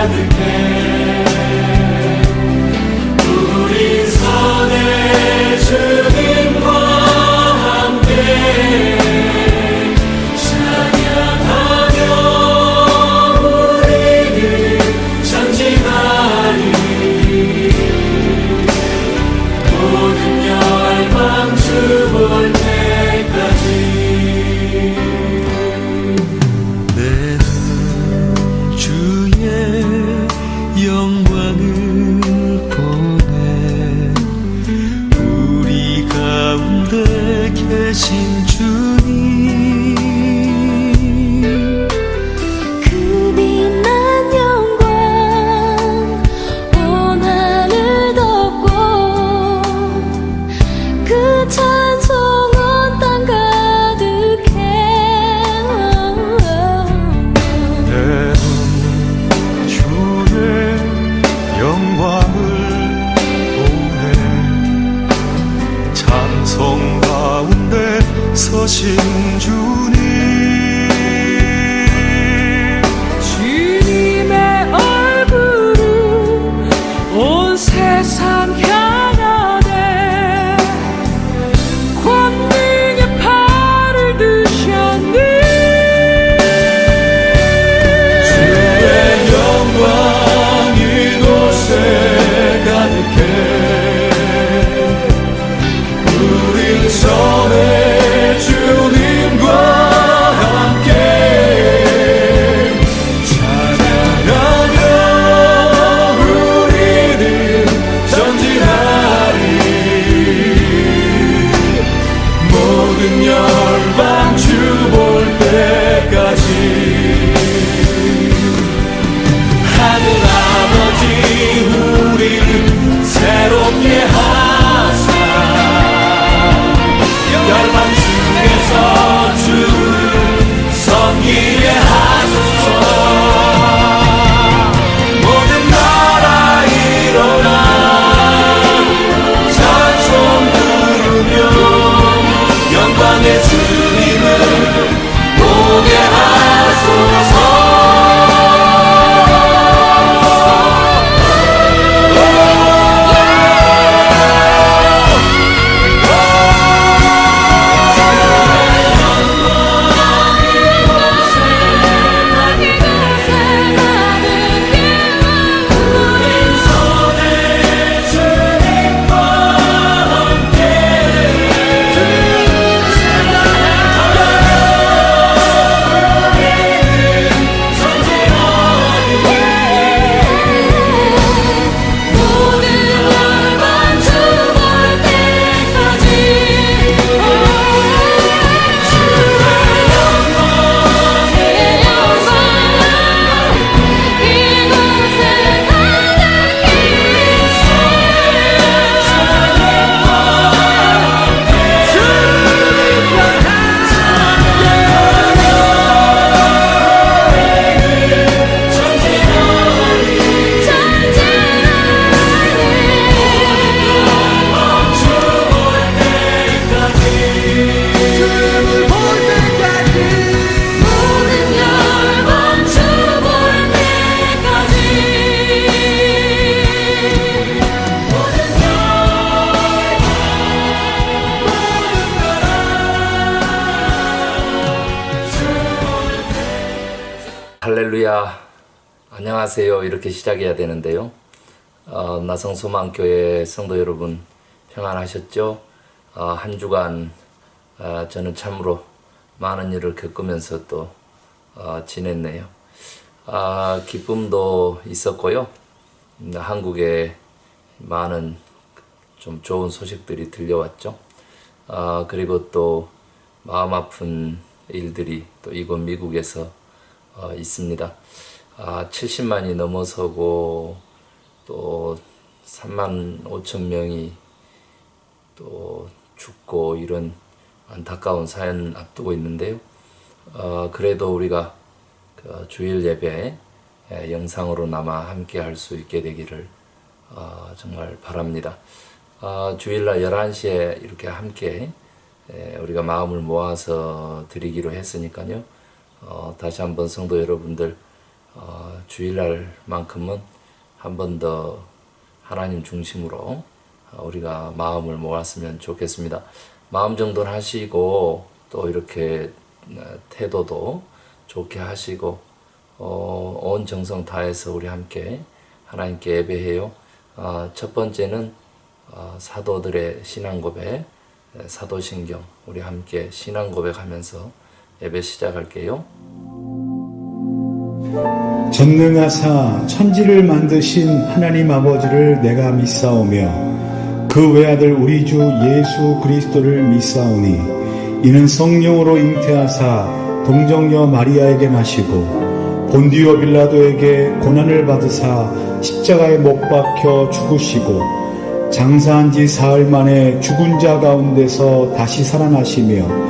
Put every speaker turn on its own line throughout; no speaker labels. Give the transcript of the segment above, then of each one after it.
가득해 우리 선의 주님과 함께 찬양하며 우리를 전진하리 모든 열방 주 볼 때까지
영광을 보내 우리 가운데 계신 주님
그 빛난 영광 온 하늘 덮고 그 찬송 온 땅 가득해
영광을 보내 찬송 가운데 서신 주님
주님의 얼굴은 온 세상 향하네 권능의 팔을 드셨네
주의 영광 이곳에 가득해 우리 전에 주님과 함께 찬양하며 우리는 전진하리 모든 열방 주 볼 때까지 하늘 아버지 우리를 새롭게 하사 열방 중에서 주를 섬기게 하소서 모든 나라 일어나 찬송 부르며 영광의 주님을 보게 하소서
할렐루야, 안녕하세요. 이렇게 시작해야 되는데요. 나성소망교회 성도 여러분 평안하셨죠? 한 주간 저는 참으로 많은 일을 겪으면서 또 지냈네요. 기쁨도 있었고요. 한국에 많은 좀 좋은 소식들이 들려왔죠. 그리고 또 마음 아픈 일들이 또 이곳 미국에서 있습니다. 70만이 넘어서고 또 3만 5천 명이 또 죽고 이런 안타까운 사연 앞두고 있는데요. 그래도 우리가 그 주일 예배 영상으로나마 함께 할 수 있게 되기를 정말 바랍니다. 주일날 11시에 이렇게 함께 우리가 마음을 모아서 드리기로 했으니까요. 다시 한번 성도 여러분들 주일날만큼은 한 번 더 하나님 중심으로 우리가 마음을 모았으면 좋겠습니다. 마음 정돈하시고 또 이렇게 태도도 좋게 하시고 온 정성 다해서 우리 함께 하나님께 예배해요. 첫 번째는 사도들의 신앙 고백, 사도신경 우리 함께 신앙 고백하면서 예배 시작할게요.
전능하사 천지를 만드신 하나님 아버지를 내가 믿사오며 그 외아들 우리 주 예수 그리스도를 믿사오니 이는 성령으로 잉태하사 동정녀 마리아에게 나시고 본디오 빌라도에게 고난을 받으사 십자가에 못 박혀 죽으시고 장사한 지 사흘 만에 죽은 자 가운데서 다시 살아나시며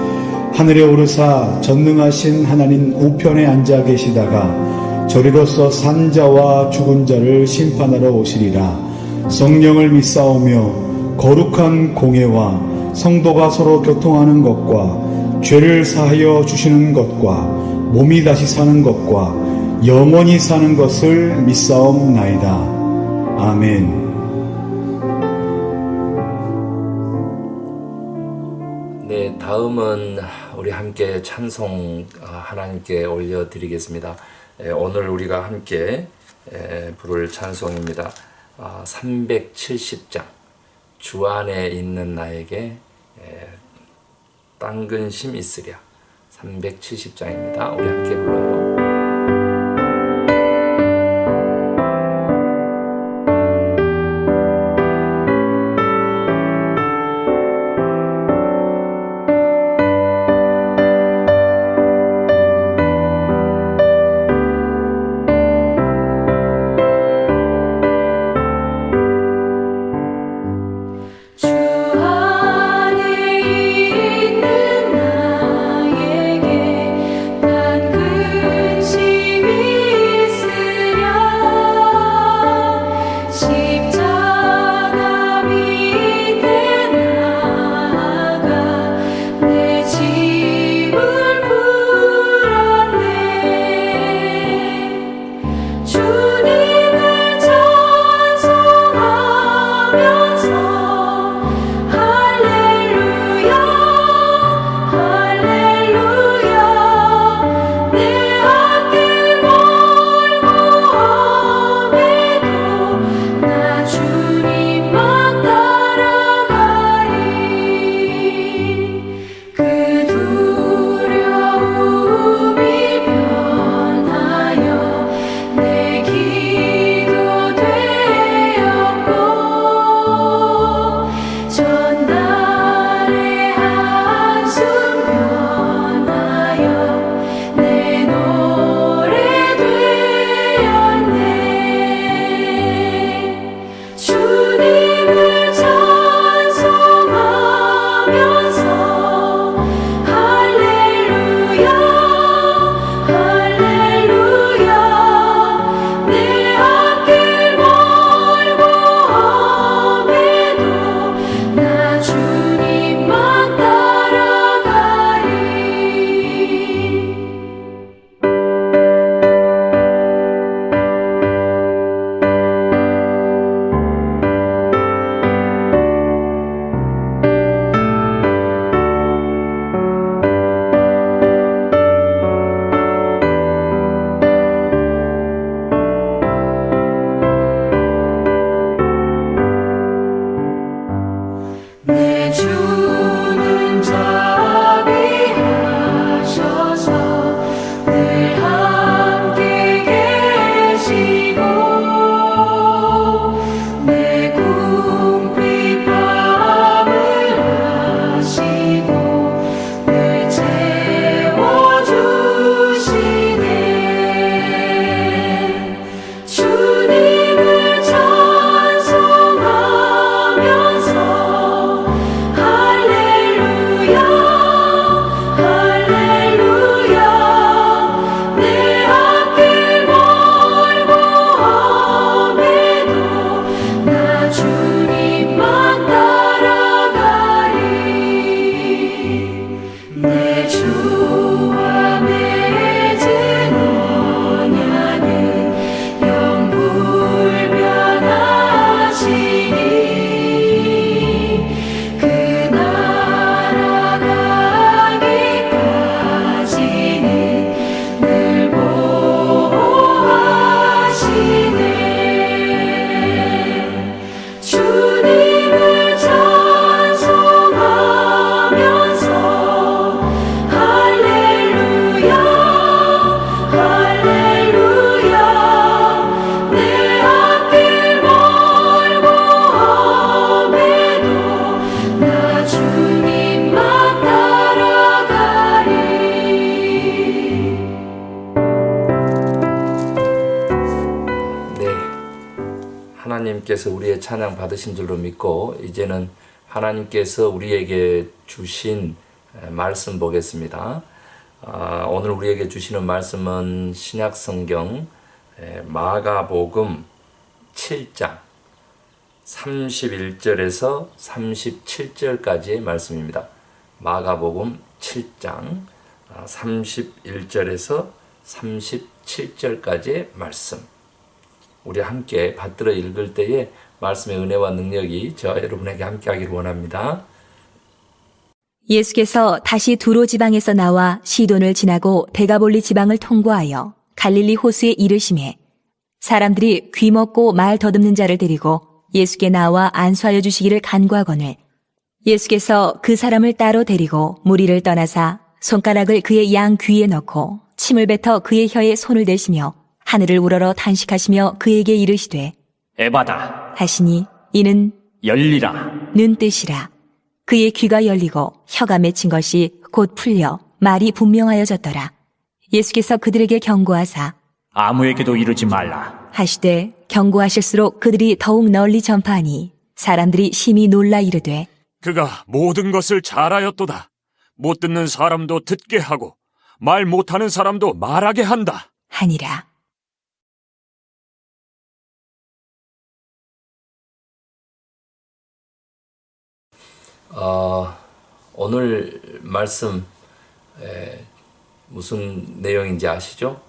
하늘에 오르사 전능하신 하나님 우편에 앉아 계시다가 저리로서 산 자와 죽은 자를 심판하러 오시리라. 성령을 믿사오며 거룩한 공회와 성도가 서로 교통하는 것과 죄를 사하여 주시는 것과 몸이 다시 사는 것과 영원히 사는 것을 믿사옵나이다. 아멘.
네, 다음은 우리 함께 찬송 하나님께 올려드리겠습니다. 오늘 우리가 함께 부를 찬송입니다. 370장 주 안에 있는 나에게 땅 근심 있으랴. 370장입니다. 우리 함께 불러요.
주 안에 있는 나에게 난
하나님께서 우리의 찬양 받으신 줄로 믿고 이제는 하나님께서 우리에게 주신 말씀 보겠습니다. 오늘 우리에게 주시는 말씀은 신약성경 마가복음 7장 31절에서 37절까지의 말씀입니다. 마가복음 7장 31절에서 37절까지의 말씀. 우리 함께 받들어 읽을 때에 말씀의 은혜와 능력이 저와 여러분에게 함께 하기를 원합니다.
예수께서 다시 두로 지방에서 나와 시돈을 지나고 데가볼리 지방을 통과하여 갈릴리 호수에 이르시매 사람들이 귀먹고 말 더듬는 자를 데리고 예수께 나와 안수하여 주시기를 간구하거늘 예수께서 그 사람을 따로 데리고 무리를 떠나사 손가락을 그의 양 귀에 넣고 침을 뱉어 그의 혀에 손을 대시며 하늘을 우러러 탄식하시며 그에게 이르시되
에바다
하시니 이는
열리라.
는 뜻이라. 그의 귀가 열리고 혀가 맺힌 것이 곧 풀려 말이 분명하여졌더라. 예수께서 그들에게 경고하사
아무에게도 이르지 말라.
하시되 경고하실수록 그들이 더욱 널리 전파하니 사람들이 심히 놀라 이르되
그가 모든 것을 잘하였도다. 못 듣는 사람도 듣게 하고 말 못하는 사람도 말하게 한다.
하니라.
오늘 말씀 무슨 내용인지 아시죠?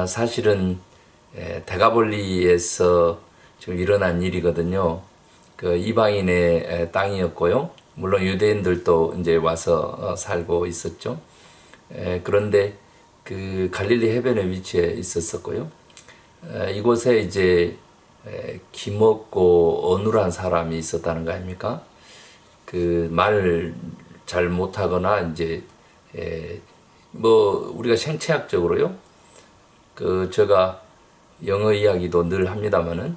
사실은 데가볼리에서 지금 일어난 일이거든요. 그 이방인의 땅이었고요. 물론 유대인들도 이제 와서 살고 있었죠. 그런데 그 갈릴리 해변에 위치해 있었었고요. 이곳에 이제 기먹고 어눌한 사람이 있었다는 거 아닙니까? 그 말을 잘 못하거나 이제 뭐 우리가 생체학적으로요. 그 제가 영어 이야기도 늘 합니다만은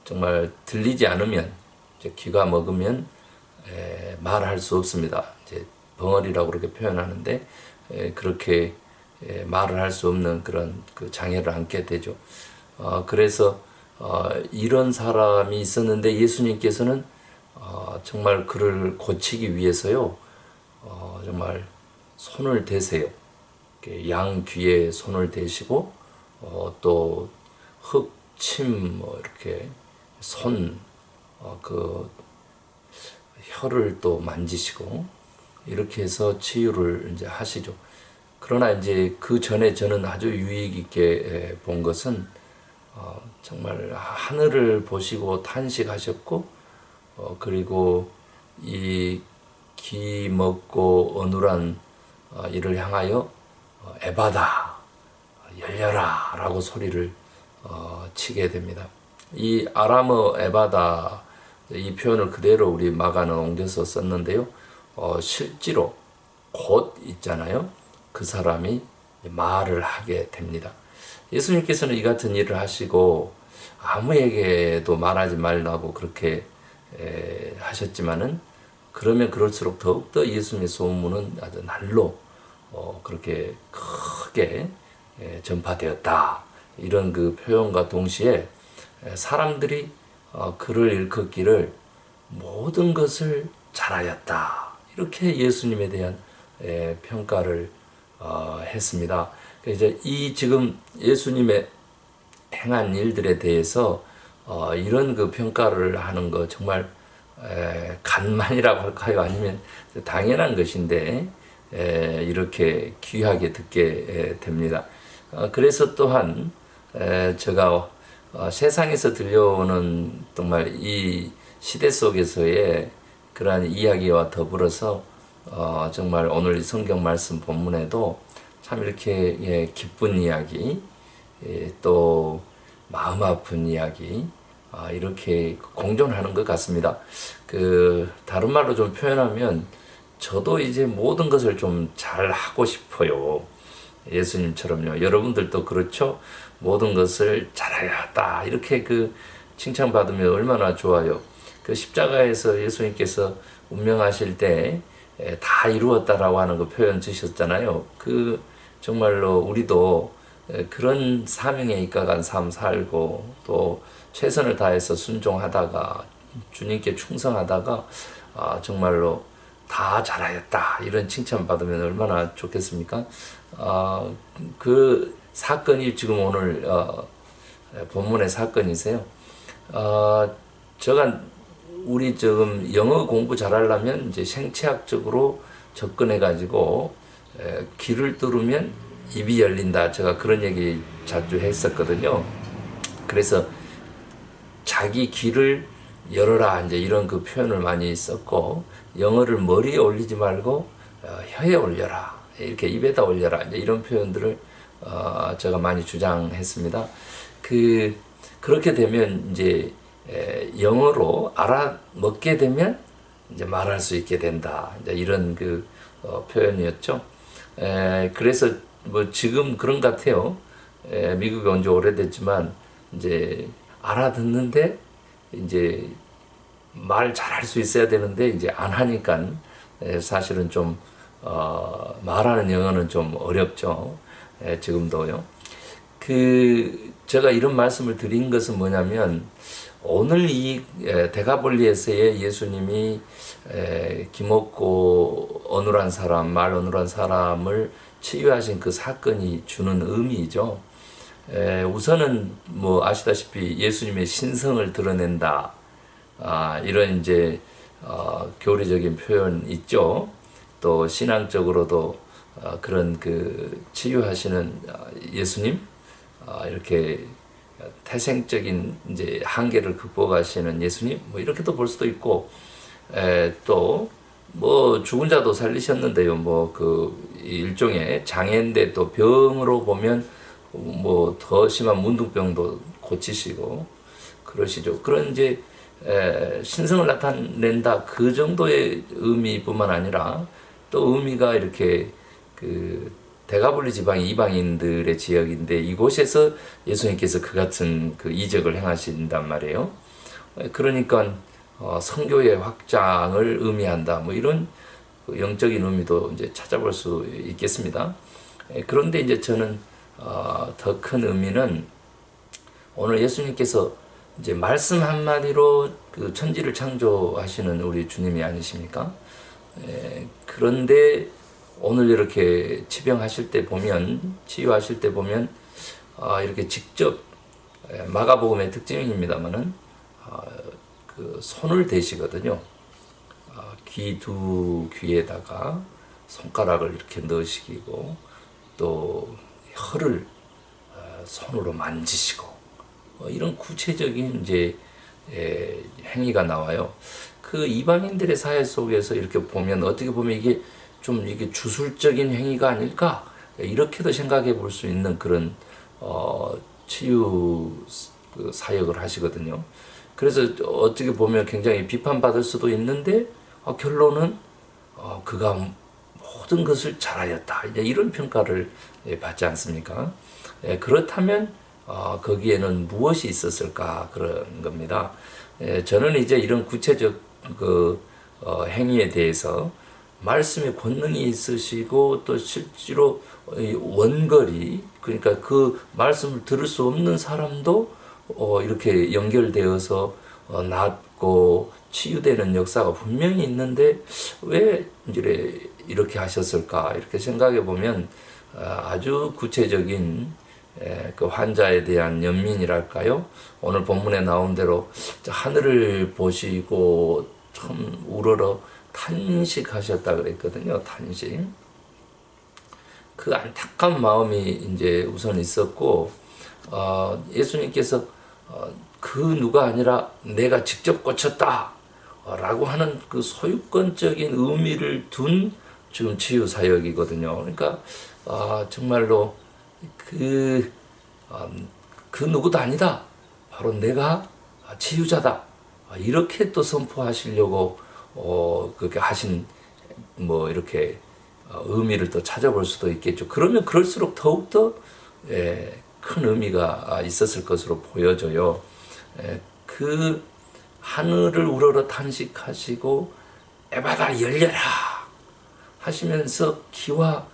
정말 들리지 않으면 이제 귀가 먹으면 말할 수 없습니다. 이제 벙어리라고 그렇게 표현하는데 그렇게 말을 할 수 없는 그런 그 장애를 안게 되죠. 그래서 이런 사람이 있었는데 예수님께서는 정말 그를 고치기 위해서요. 정말 손을 대세요. 양 귀에 손을 대시고 또 흙, 침, 뭐 이렇게 손, 그 혀를 또 만지시고 이렇게 해서 치유를 이제 하시죠. 그러나 이제 그 전에 저는 아주 유익 있게 본 것은 정말 하늘을 보시고 탄식하셨고 그리고 이 기 먹고 어눌한 이를 향하여 에바다 열려라 라고 소리를 치게 됩니다. 이 아람어 에바다 이 표현을 그대로 우리 마가는 옮겨서 썼는데요. 실제로 곧 있잖아요. 그 사람이 말을 하게 됩니다. 예수님께서는 이 같은 일을 하시고 아무에게도 말하지 말라고 그렇게 하셨지만은 그러면 그럴수록 더욱더 예수님의 소문은 아주 날로 그렇게 크게 전파되었다. 이런 그 표현과 동시에 사람들이 그를 일컫기를 모든 것을 잘하였다. 이렇게 예수님에 대한 평가를 했습니다. 이제 이 지금 예수님의 행한 일들에 대해서 이런 그 평가를 하는 거 정말 간만이라고 할까요? 아니면 당연한 것인데 이렇게 귀하게 듣게 됩니다. 그래서 또한 제가 세상에서 들려오는 정말 이 시대 속에서의 그러한 이야기와 더불어서 정말 오늘 성경 말씀 본문에도 참 이렇게 기쁜 이야기 또 마음 아픈 이야기 이렇게 공존하는 것 같습니다. 그 다른 말로 좀 표현하면 저도 이제 모든 것을 좀 잘하고 싶어요. 예수님처럼요. 여러분들도 그렇죠? 모든 것을 잘하였다. 이렇게 그 칭찬받으면 얼마나 좋아요. 그 십자가에서 예수님께서 운명하실 때 다 이루었다라고 하는 그 표현 주셨잖아요. 그 정말로 우리도 그런 사명에 입각한 삶 살고 또 최선을 다해서 순종하다가 주님께 충성하다가 정말로 다 잘하였다 이런 칭찬 받으면 얼마나 좋겠습니까? 그 사건이 지금 오늘 본문의 사건이세요. 제가 우리 지금 영어 공부 잘하려면 이제 생체학적으로 접근해 가지고 귀를 뚫으면 입이 열린다. 제가 그런 얘기 자주 했었거든요. 그래서 자기 귀를 열어라 이제 이런 그 표현을 많이 썼고 영어를 머리에 올리지 말고 혀에 올려라. 이렇게 입에다 올려라. 이제 이런 표현들을 제가 많이 주장했습니다. 그렇게 되면 이제 영어로 알아먹게 되면 이제 말할 수 있게 된다. 이제 이런 그 표현이었죠. 그래서 뭐 지금 그런 것 같아요. 미국에 온 지 오래됐지만 이제 알아듣는데 이제 말 잘할 수 있어야 되는데 이제 안 하니까 사실은 좀 말하는 영어는 좀 어렵죠. 지금도요. 제가 이런 말씀을 드린 것은 뭐냐면 오늘 이 데가볼리에서의 예수님이 기먹고 어눌한 사람, 말 어눌한 사람을 치유하신 그 사건이 주는 의미이죠. 우선은 뭐 아시다시피 예수님의 신성을 드러낸다. 이런 이제 교리적인 표현 있죠. 또 신앙적으로도 그런 그 치유하시는 예수님 이렇게 태생적인 이제 한계를 극복하시는 예수님 뭐 이렇게도 볼 수도 있고 또 뭐 죽은 자도 살리셨는데요. 뭐 그 일종의 장애인데 또 병으로 보면 뭐 더 심한 문둥병도 고치시고 그러시죠. 그런 이제 신성을 나타낸다 그 정도의 의미뿐만 아니라 또 의미가 이렇게 그 데가볼리 지방이 이방인들의 지역인데 이곳에서 예수님께서 그 같은 그 이적을 행하신단 말이에요. 그러니까 선교의 확장을 의미한다. 뭐 이런 영적인 의미도 이제 찾아볼 수 있겠습니다. 그런데 이제 저는 더 큰 의미는 오늘 예수님께서 이제 말씀 한마디로 그 천지를 창조하시는 우리 주님이 아니십니까? 그런데 오늘 이렇게 치유하실 때 보면 이렇게 직접 마가복음의 특징입니다만은 그 손을 대시거든요. 귀 두 귀에다가 손가락을 이렇게 넣으시고 또 혀를 손으로 만지시고 이런 구체적인 이제 행위가 나와요. 그 이방인들의 사회 속에서 이렇게 보면 어떻게 보면 이게 좀 이게 주술적인 행위가 아닐까 이렇게도 생각해 볼 수 있는 그런 치유 그 사역을 하시거든요. 그래서 어떻게 보면 굉장히 비판받을 수도 있는데 결론은 그가 모든 것을 잘하였다 이제 이런 평가를 받지 않습니까? 그렇다면 거기에는 무엇이 있었을까 그런 겁니다. 저는 이제 이런 구체적 그 행위에 대해서 말씀의 권능이 있으시고 또 실제로 원거리 그러니까 그 말씀을 들을 수 없는 사람도 이렇게 연결되어서 낫고 치유되는 역사가 분명히 있는데 왜 이렇게 하셨을까 이렇게 생각해 보면 아주 구체적인 그 환자에 대한 연민이랄까요? 오늘 본문에 나온 대로 하늘을 보시고 참 우러러 탄식하셨다 그랬거든요. 탄식. 그 안타까운 마음이 이제 우선 있었고 예수님께서 그 누가 아니라 내가 직접 고쳤다 라고 하는 그 소유권적인 의미를 둔 지금 치유 사역이거든요. 그러니까 정말로 그 누구도 아니다. 바로 내가 치유자다. 이렇게 또 선포하시려고 그렇게 하신 뭐 이렇게 의미를 또 찾아볼 수도 있겠죠. 그러면 그럴수록 더욱더 큰 의미가 있었을 것으로 보여져요. 그 하늘을 우러러 탄식하시고 에바가 열려라 하시면서 귀와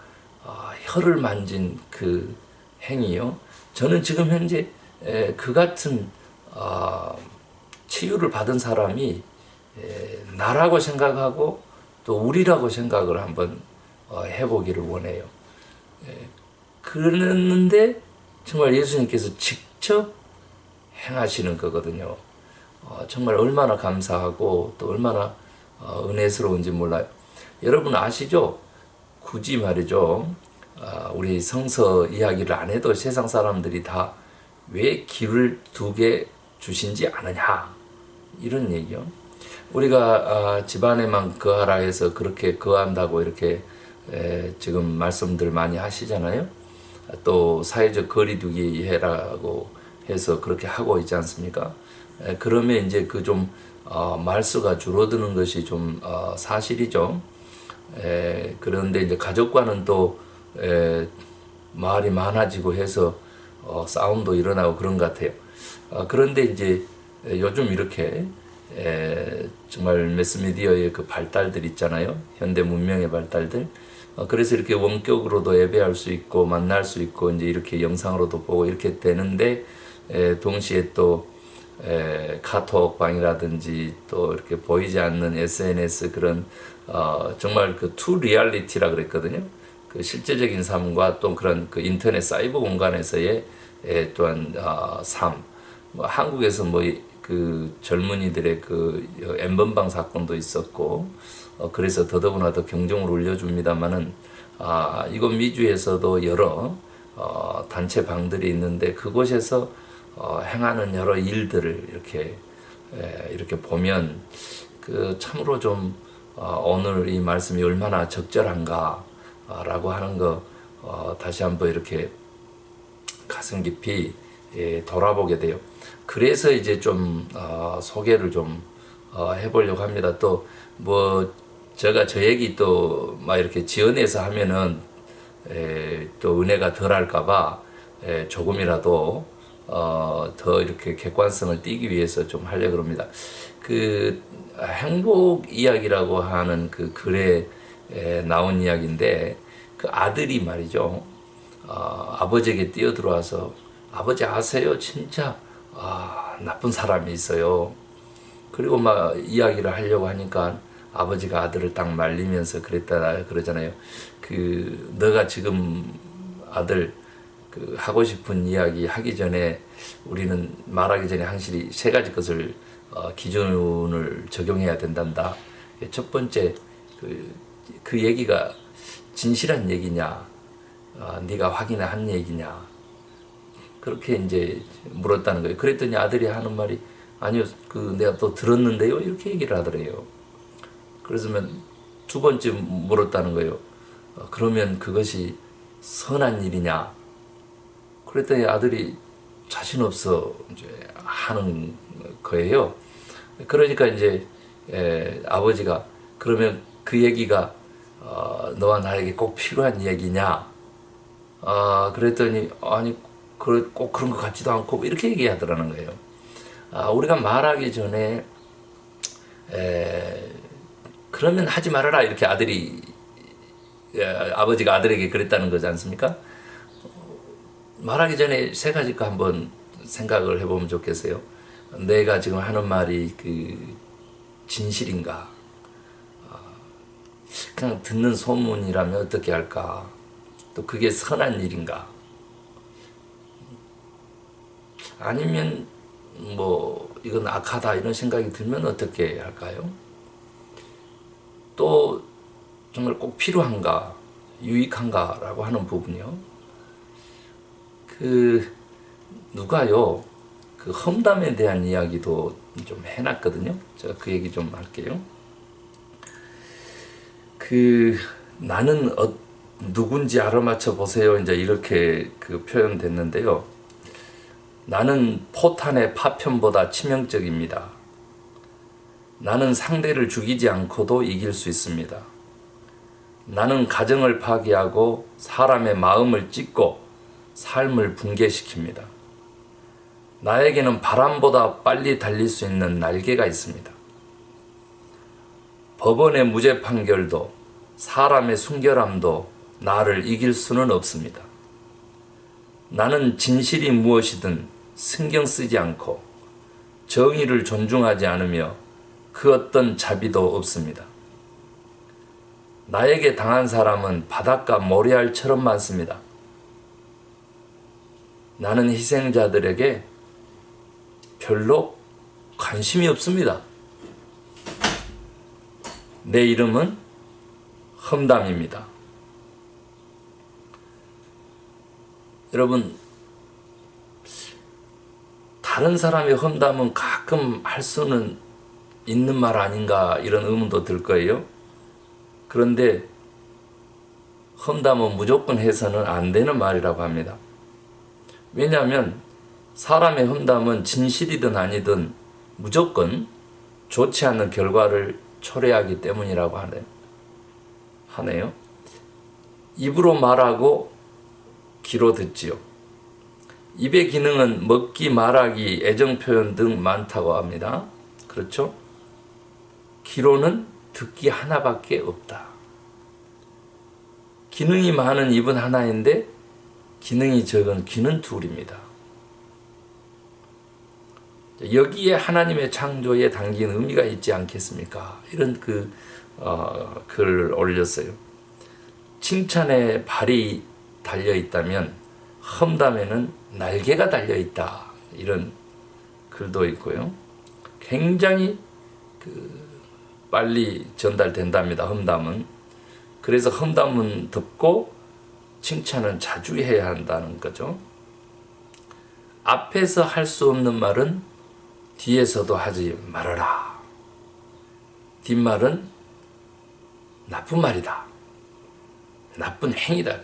혀를 만진 그 행위요. 저는 지금 현재 그 같은 치유를 받은 사람이 나라고 생각하고 또 우리라고 생각을 한번 해보기를 원해요. 그랬는데 정말 예수님께서 직접 행하시는 거거든요. 정말 얼마나 감사하고 또 얼마나 은혜스러운지 몰라요. 여러분 아시죠? 굳이 말이죠. 우리 성서 이야기를 안 해도 세상 사람들이 다 왜 길을 2개 주신지 아느냐 이런 얘기요. 우리가 집안에만 거하라 해서 그렇게 거한다고 이렇게 지금 말씀들 많이 하시잖아요. 또 사회적 거리두기 해라고 해서 그렇게 하고 있지 않습니까? 그러면 이제 그 좀 말수가 줄어드는 것이 좀 사실이죠. 그런데 이제 가족과는 또 말이 많아지고 해서 싸움도 일어나고 그런 것 같아요. 그런데 이제 요즘 이렇게 정말 매스미디어의 그 발달들 있잖아요. 현대 문명의 발달들. 그래서 이렇게 원격으로도 예배할 수 있고 만날 수 있고 이제 이렇게 영상으로도 보고 이렇게 되는데 동시에 또 카톡방이라든지 또 이렇게 보이지 않는 SNS 그런 정말 그 투 리얼리티라 그랬거든요. 그 실제적인 삶과 또 그런 그 인터넷 사이버 공간에서의 또한 삶. 뭐 한국에서 뭐 그 젊은이들의 그 N번방 사건도 있었고 그래서 더더구나 더 경종을 울려줍니다만은 이곳 미주에서도 여러 단체 방들이 있는데 그곳에서 행하는 여러 일들을 이렇게 보면 그 참으로 좀 오늘 이 말씀이 얼마나 적절한가라고 하는 거 다시 한번 이렇게 가슴 깊이 돌아보게 돼요. 그래서 이제 좀 소개를 좀 해보려고 합니다. 또 뭐 제가 저 얘기 또 막 이렇게 지어내서 하면은 또 은혜가 덜할까봐 조금이라도 더 이렇게 객관성을 띠기 위해서 좀 하려고 합니다. 그 행복 이야기라고 하는 그 글에 나온 이야기인데 그 아들이 말이죠. 아버지에게 뛰어들어와서 아버지 아세요? 진짜 나쁜 사람이 있어요. 그리고 막 이야기를 하려고 하니까 아버지가 아들을 딱 말리면서 그랬다 그러잖아요. 그 너가 지금 아들 그 하고 싶은 이야기 하기 전에 우리는 말하기 전에 항상 3가지 것을 기준을 적용해야 된단다. 첫 번째 그 얘기가 진실한 얘기냐, 네가 확인한 얘기냐 그렇게 이제 물었다는 거예요. 그랬더니 아들이 하는 말이 아니요, 그 내가 또 들었는데요 이렇게 얘기를 하더래요. 그래서면 2번째 물었다는 거예요. 그러면 그것이 선한 일이냐? 그랬더니 아들이 자신 없어 이제 하는 거예요. 그러니까 이제 아버지가 그러면 그 얘기가 너와 나에게 꼭 필요한 얘기냐? 그랬더니 아니 꼭 그런 것 같지도 않고 이렇게 얘기하더라는 거예요. 우리가 말하기 전에 그러면 하지 말아라 이렇게 아버지가 아들에게 그랬다는 거지 않습니까? 말하기 전에 3가지 거 한번 생각을 해보면 좋겠어요. 내가 지금 하는 말이 그 진실인가? 그냥 듣는 소문이라면 어떻게 할까? 또 그게 선한 일인가? 아니면 뭐 이건 악하다 이런 생각이 들면 어떻게 할까요? 또 정말 꼭 필요한가, 유익한가라고 하는 부분이요. 그 누가요 그 험담에 대한 이야기도 좀 해놨거든요. 제가 그 얘기 좀 할게요. 그 나는 누군지 알아맞혀 보세요. 이제 이렇게 그 표현됐는데요. 나는 포탄의 파편보다 치명적입니다. 나는 상대를 죽이지 않고도 이길 수 있습니다. 나는 가정을 파괴하고 사람의 마음을 찢고 삶을 붕괴시킵니다. 나에게는 바람보다 빨리 달릴 수 있는 날개가 있습니다. 법원의 무죄 판결도 사람의 순결함도 나를 이길 수는 없습니다. 나는 진실이 무엇이든 신경 쓰지 않고 정의를 존중하지 않으며 그 어떤 자비도 없습니다. 나에게 당한 사람은 바닷가 모래알처럼 많습니다. 나는 희생자들에게 별로 관심이 없습니다. 내 이름은 험담입니다. 여러분, 다른 사람의 험담은 가끔 할 수는 있는 말 아닌가 이런 의문도 들 거예요. 그런데 험담은 무조건 해서는 안 되는 말이라고 합니다. 왜냐하면 사람의 험담은 진실이든 아니든 무조건 좋지 않은 결과를 초래하기 때문이라고 하네요. 입으로 말하고 귀로 듣지요. 입의 기능은 먹기, 말하기, 애정 표현 등 많다고 합니다. 그렇죠? 귀로는 듣기 하나밖에 없다. 기능이 많은 입은 하나인데 기능이 적은 귀는 둘입니다. 여기에 하나님의 창조에 담긴 의미가 있지 않겠습니까? 이런 글을 올렸어요. 칭찬에 발이 달려 있다면 험담에는 날개가 달려 있다. 이런 글도 있고요. 굉장히 빨리 전달된답니다. 험담은. 그래서 험담은 듣고 칭찬은 자주 해야 한다는 거죠. 앞에서 할 수 없는 말은 뒤에서도 하지 말아라. 뒷말은 나쁜 말이다. 나쁜 행위다.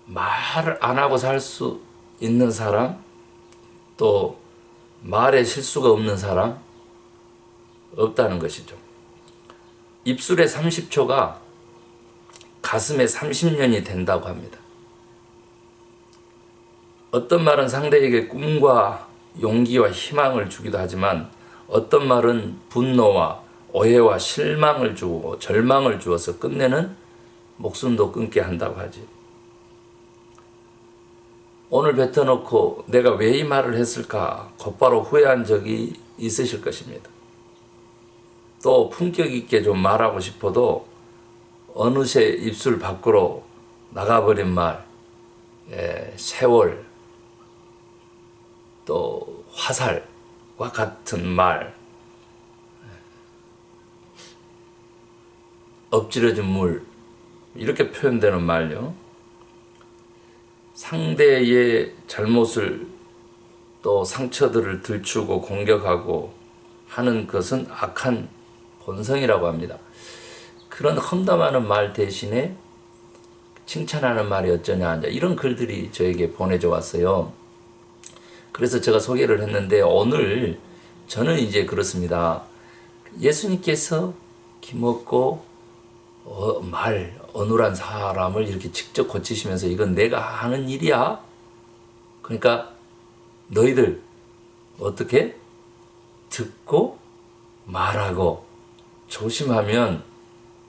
말을 안 하고 살 수 있는 사람, 또 말에 실수가 없는 사람 없다는 것이죠. 입술의 30초가 가슴의 30년이 된다고 합니다. 어떤 말은 상대에게 꿈과 용기와 희망을 주기도 하지만 어떤 말은 분노와 오해와 실망을 주고 절망을 주어서 끝내는 목숨도 끊게 한다고 하지. 오늘 뱉어놓고 내가 왜 이 말을 했을까 곧바로 후회한 적이 있으실 것입니다. 또 품격 있게 좀 말하고 싶어도 어느새 입술 밖으로 나가버린 말, 세월, 또 화살과 같은 말, 엎질러진 물, 이렇게 표현되는 말요. 상대의 잘못을 또 상처들을 들추고 공격하고 하는 것은 악한 본성이라고 합니다. 그런 험담하는 말 대신에 칭찬하는 말이 어쩌냐, 이런 글들이 저에게 보내져 왔어요. 그래서 제가 소개를 했는데 오늘 저는 이제 그렇습니다. 예수님께서 기먹고 어눌한 사람을 이렇게 직접 고치시면서 이건 내가 하는 일이야. 그러니까 너희들 어떻게 듣고 말하고 조심하면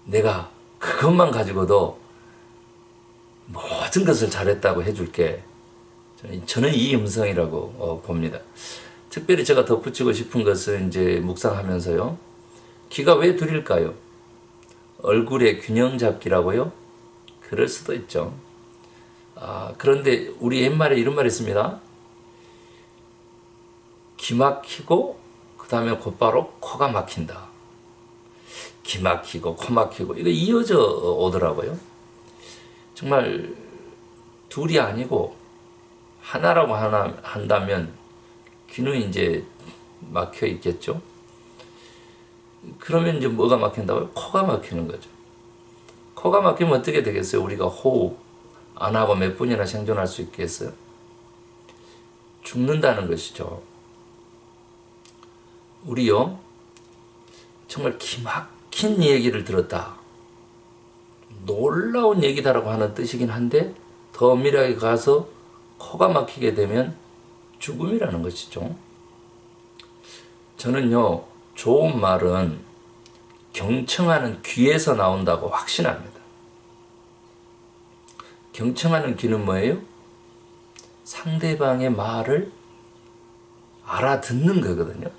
내가 그것만 가지고도 모든 것을 잘했다고 해줄게. 저는 이 음성이라고 봅니다. 특별히 제가 덧붙이고 싶은 것은 이제 묵상하면서요. 귀가 왜 둘일까요? 얼굴의 균형 잡기라고요? 그럴 수도 있죠. 그런데 우리 옛말에 이런 말이 있습니다. 기 막히고 그 다음에 곧바로 코가 막힌다. 기 막히고 코 막히고 이거 이어져 오더라고요. 정말 둘이 아니고 하나라고 한다면 귀는 이제 막혀 있겠죠. 그러면 이제 뭐가 막힌다고요? 코가 막히는 거죠. 코가 막히면 어떻게 되겠어요? 우리가 호흡 안 하고 몇 분이나 생존할 수 있겠어요? 죽는다는 것이죠. 우리요, 정말 기막힌 얘기를 들었다. 놀라운 얘기다라고 하는 뜻이긴 한데 더 엄밀하게 가서 코가 막히게 되면 죽음이라는 것이죠. 저는요, 좋은 말은 경청하는 귀에서 나온다고 확신합니다. 경청하는 귀는 뭐예요? 상대방의 말을 알아듣는 거거든요.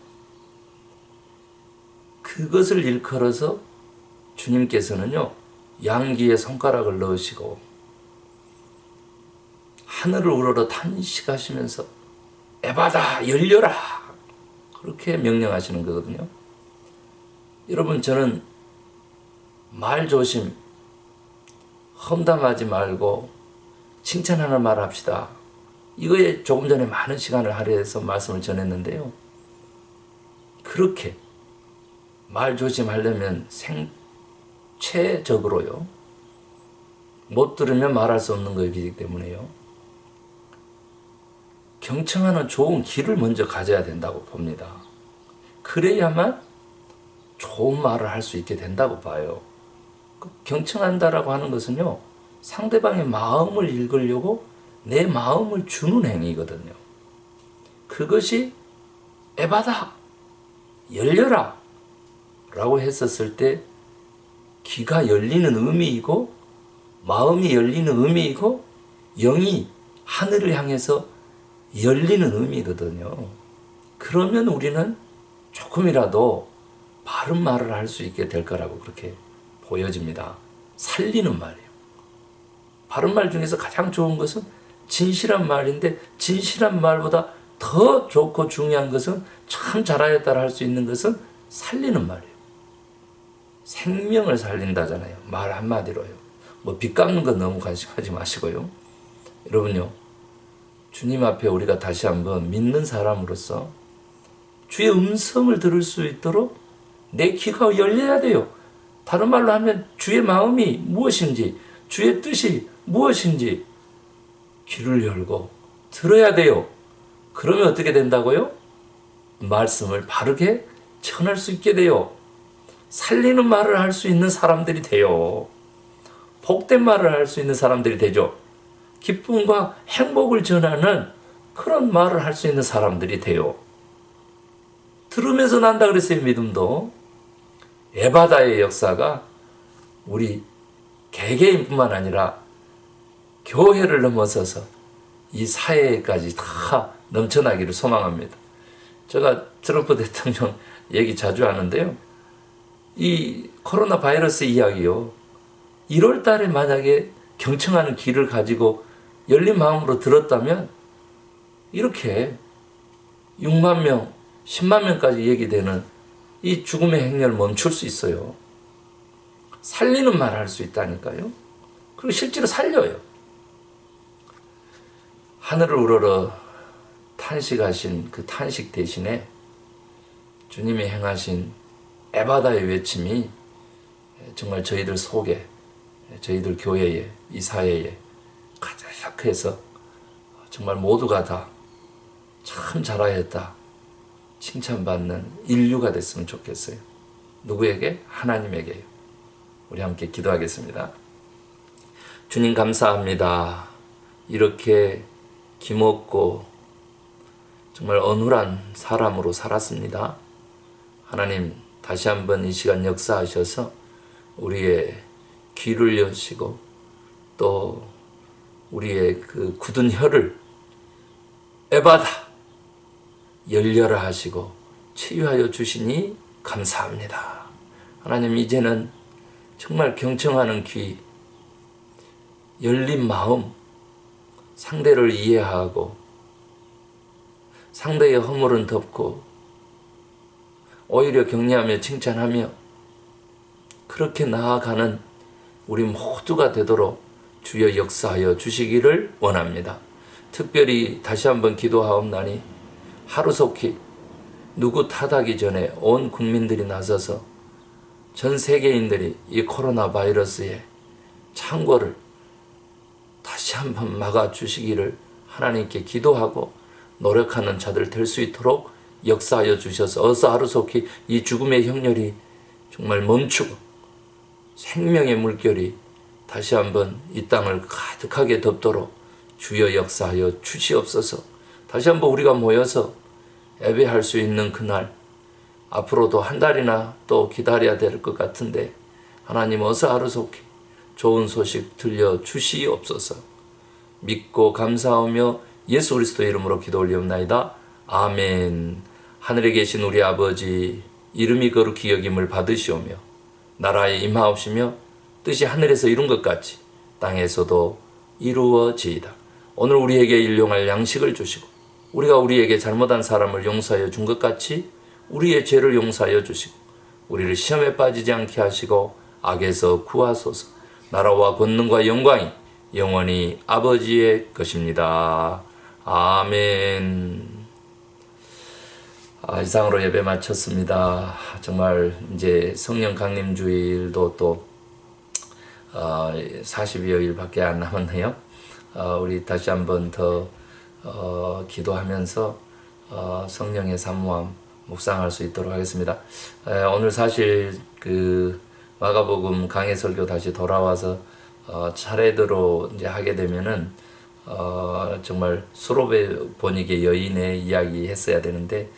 그것을 일컬어서 주님께서는요, 양귀에 손가락을 넣으시고 하늘을 우러러 탄식하시면서 에바다 열려라 그렇게 명령하시는 거거든요. 여러분, 저는 말 조심, 험담하지 말고 칭찬하는 말 합시다. 이거에 조금 전에 많은 시간을 할애해서 말씀을 전했는데요. 그렇게 말 조심하려면 생체적으로요, 못 들으면 말할 수 없는 것이기 때문에요, 경청하는 좋은 귀를 먼저 가져야 된다고 봅니다. 그래야만 좋은 말을 할 수 있게 된다고 봐요. 경청한다라고 하는 것은요, 상대방의 마음을 읽으려고 내 마음을 주는 행위거든요. 그것이 에바다 열려라 라고 했었을 때 귀가 열리는 의미이고 마음이 열리는 의미이고 영이 하늘을 향해서 열리는 의미거든요. 그러면 우리는 조금이라도 바른 말을 할 수 있게 될 거라고 그렇게 보여집니다. 살리는 말이에요. 바른 말 중에서 가장 좋은 것은 진실한 말인데, 진실한 말보다 더 좋고 중요한 것은, 참 잘하였다라 할 수 있는 것은 살리는 말이에요. 생명을 살린다잖아요. 말 한마디로요. 뭐 빚 갚는 건 너무 관심하지 마시고요. 여러분요, 주님 앞에 우리가 다시 한번 믿는 사람으로서 주의 음성을 들을 수 있도록 내 귀가 열려야 돼요. 다른 말로 하면 주의 마음이 무엇인지, 주의 뜻이 무엇인지 귀를 열고 들어야 돼요. 그러면 어떻게 된다고요? 말씀을 바르게 전할 수 있게 돼요. 살리는 말을 할 수 있는 사람들이 돼요. 복된 말을 할 수 있는 사람들이 되죠. 기쁨과 행복을 전하는 그런 말을 할 수 있는 사람들이 돼요. 들으면서 난다 그랬어요, 믿음도. 에바다의 역사가 우리 개개인뿐만 아니라 교회를 넘어서서 이 사회까지 다 넘쳐나기를 소망합니다. 제가 트럼프 대통령 얘기 자주 하는데요. 이 코로나 바이러스 이야기요, 1월 달에 만약에 경청하는 귀를 가지고 열린 마음으로 들었다면 이렇게 6만 명, 10만 명까지 얘기되는 이 죽음의 행렬을 멈출 수 있어요. 살리는 말을 할 수 있다니까요. 그리고 실제로 살려요. 하늘을 우러러 탄식하신 그 탄식 대신에 주님이 행하신 에바다의 외침이 정말 저희들 속에, 저희들 교회에, 이 사회에 가득해서 정말 모두가 다 참 잘하였다 칭찬받는 인류가 됐으면 좋겠어요. 누구에게? 하나님에게요. 우리 함께 기도하겠습니다. 주님 감사합니다. 이렇게 기먹고 정말 어눌한 사람으로 살았습니다. 하나님, 다시 한번 이 시간 역사하셔서 우리의 귀를 여시고 또 우리의 그 굳은 혀를 에바다 열려라 하시고 치유하여 주시니 감사합니다. 하나님, 이제는 정말 경청하는 귀, 열린 마음, 상대를 이해하고 상대의 허물은 덮고 오히려 격려하며 칭찬하며 그렇게 나아가는 우리 모두가 되도록 주여 역사하여 주시기를 원합니다. 특별히 다시 한번 기도하옵나니 하루속히 누구 탓하기 전에 온 국민들이 나서서 전 세계인들이 이 코로나 바이러스의 창궐을 다시 한번 막아주시기를 하나님께 기도하고 노력하는 자들 될 수 있도록 역사하여 주셔서 어서 하루속히 이 죽음의 형렬이 정말 멈추고 생명의 물결이 다시 한번 이 땅을 가득하게 덮도록 주여 역사하여 주시옵소서. 다시 한번 우리가 모여서 예배할 수 있는 그날, 앞으로도 한 달이나 또 기다려야 될 것 같은데 하나님 어서 하루속히 좋은 소식 들려 주시옵소서. 믿고 감사하며 예수 그리스도의 이름으로 기도 올리옵나이다. 아멘. 하늘에 계신 우리 아버지, 이름이 거룩히 여김을 받으시오며 나라에 임하옵시며 뜻이 하늘에서 이룬 것 같이 땅에서도 이루어지이다. 오늘 우리에게 일용할 양식을 주시고 우리가 우리에게 잘못한 사람을 용서하여 준 것 같이 우리의 죄를 용서하여 주시고 우리를 시험에 빠지지 않게 하시고 악에서 구하소서. 나라와 권능과 영광이 영원히 아버지의 것입니다. 아멘. 이상으로 예배 마쳤습니다. 정말 이제 성령 강림 주일도 또 40여일밖에 안 남았네요. 우리 다시 한번 더 기도하면서 성령의 사모함 묵상할 수 있도록 하겠습니다. 오늘 사실 그 마가복음 강해 설교 다시 돌아와서 차례대로 이제 하게 되면은 정말 수로베 보니게 여인의 이야기 했어야 되는데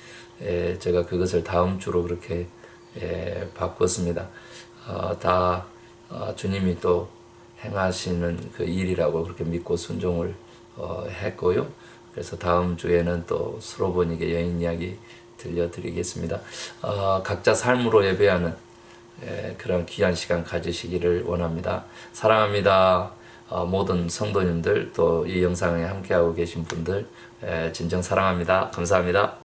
제가 그것을 다음 주로 그렇게 바꿨습니다. 다 주님이 또 행하시는 그 일이라고 그렇게 믿고 순종을 했고요. 그래서 다음 주에는 또 수로보니게 여인 이야기 들려드리겠습니다. 각자 삶으로 예배하는 그런 귀한 시간 가지시기를 원합니다. 사랑합니다. 모든 성도님들 또 이 영상에 함께하고 계신 분들 진정 사랑합니다. 감사합니다.